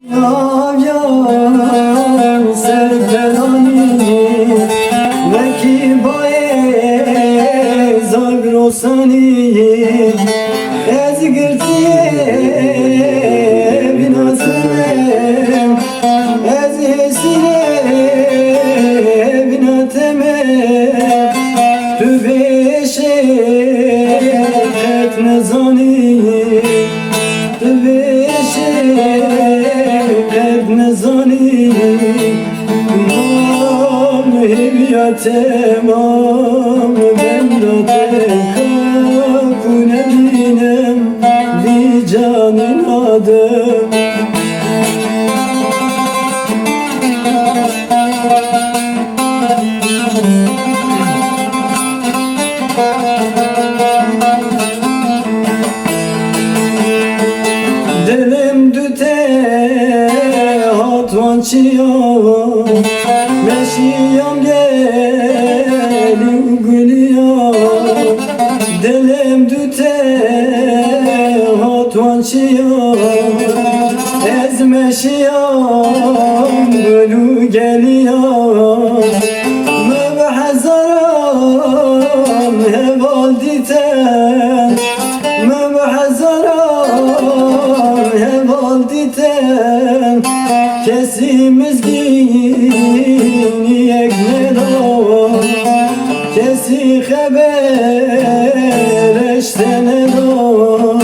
Ya serperani veki bae zagrosani ez girtiye binasem ez esire binateme tübeşe et nezani tübeşe نزانی مام هویت مام بندت کنه بینم بی جان آدم دلم دوته Çiyo, meşiyam gelim gülüyor, dilim düte hatvan çiyo, ez meşiyam gülü geliyor, mübehzaram heval diten, mübehzaram heval diten, kesimiz giyiniyek nedon kesi haber eşte nedon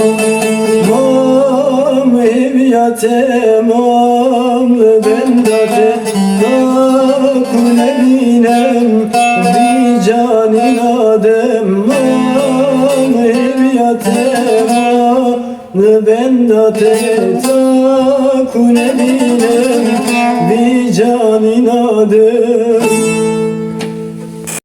mam heviyate mam bendate takune binem bi canin adem mam heviyate mam bendate takune binem bi canin adım